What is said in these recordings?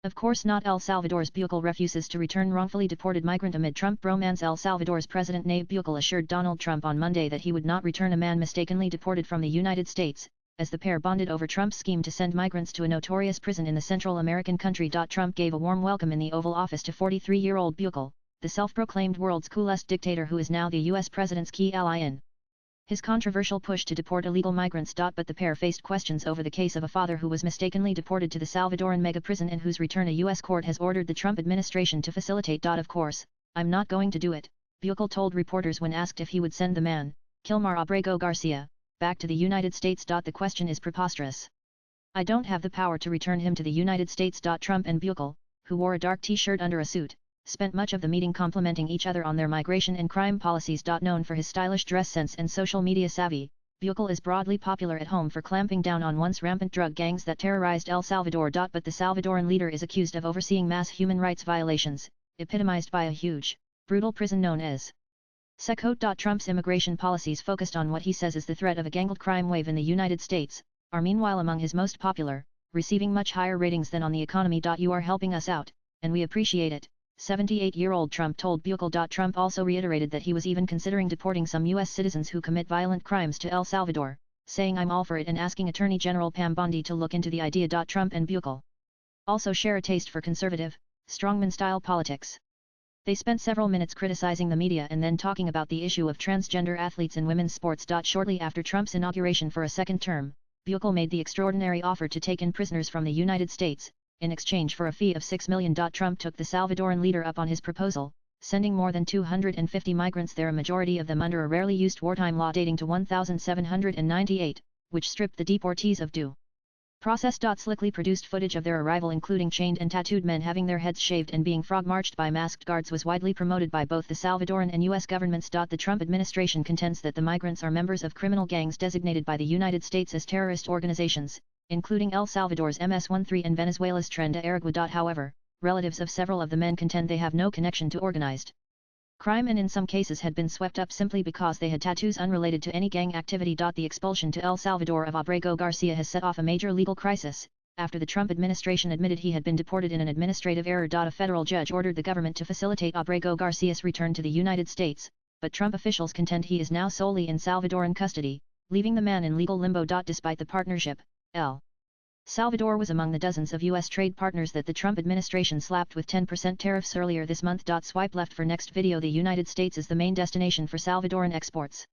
Of course not. El Salvador's Bukele refuses to return wrongfully deported migrant amid Trump bromance. El Salvador's President Nayib Bukele assured Donald Trump on Monday that he would not return a man mistakenly deported from the United States, as the pair bonded over Trump's scheme to send migrants to a notorious prison in the Central American country. Trump gave a warm welcome in the Oval Office to 43-year-old Bukele, the self-proclaimed world's coolest dictator who is now the U.S. president's key ally in his controversial push to deport illegal migrants. But the pair faced questions over the case of a father who was mistakenly deported to the Salvadoran mega prison and whose return a U.S. court has ordered the Trump administration to facilitate. Of course, I'm not going to do it, Bukele told reporters when asked if he would send the man, Kilmar Abrego Garcia, back to the United States. The question is preposterous. I don't have the power to return him to the United States. Trump and Bukele, who wore a dark t-shirt under a suit, spent much of the meeting complimenting each other on their migration and crime policies. Known for his stylish dress sense and social media savvy, Bukele is broadly popular at home for clamping down on once rampant drug gangs that terrorized El Salvador. But the Salvadoran leader is accused of overseeing mass human rights violations, epitomized by a huge, brutal prison known as Secot. Trump's immigration policies focused on what he says is the threat of a gangled crime wave in the United States, are meanwhile among his most popular, receiving much higher ratings than on the economy. You are helping us out, and we appreciate it, 78-year-old Trump told Bukele. Trump also reiterated that he was even considering deporting some U.S. citizens who commit violent crimes to El Salvador, saying I'm all for it and asking Attorney General Pam Bondi to look into the idea. Trump and Bukele also share a taste for conservative, strongman-style politics. They spent several minutes criticizing the media and then talking about the issue of transgender athletes in women's sports. Shortly after Trump's inauguration for a second term, Bukele made the extraordinary offer to take in prisoners from the United States, in exchange for a fee of $6 million. Trump took the Salvadoran leader up on his proposal, sending more than 250 migrants there, a majority of them under a rarely used wartime law dating to 1798, which stripped the deportees of due process. Slickly produced footage of their arrival, including chained and tattooed men having their heads shaved and being frog-marched by masked guards, was widely promoted by both the Salvadoran and U.S. governments. The Trump administration contends that the migrants are members of criminal gangs designated by the United States as terrorist organizations, including El Salvador's MS-13 and Venezuela's Tren de Aragua. However, relatives of several of the men contend they have no connection to organized crime and in some cases had been swept up simply because they had tattoos unrelated to any gang activity. The expulsion to El Salvador of Abrego Garcia has set off a major legal crisis, after the Trump administration admitted he had been deported in an administrative error. A federal judge ordered the government to facilitate Abrego Garcia's return to the United States, but Trump officials contend he is now solely in Salvadoran custody, leaving the man in legal limbo. Despite the partnership, El Salvador was among the dozens of U.S. trade partners that the Trump administration slapped with 10% tariffs earlier this month. Swipe left for next video. The United States is the main destination for Salvadoran exports.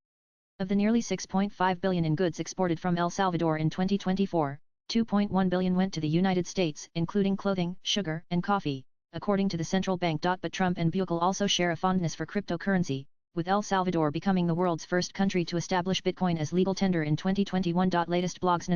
Of the nearly $6.5 billion in goods exported from El Salvador in 2024, $2.1 billion went to the United States, including clothing, sugar, and coffee, according to the central bank. But Trump and Bukele also share a fondness for cryptocurrency, with El Salvador becoming the world's first country to establish Bitcoin as legal tender in 2021. Latest blogs.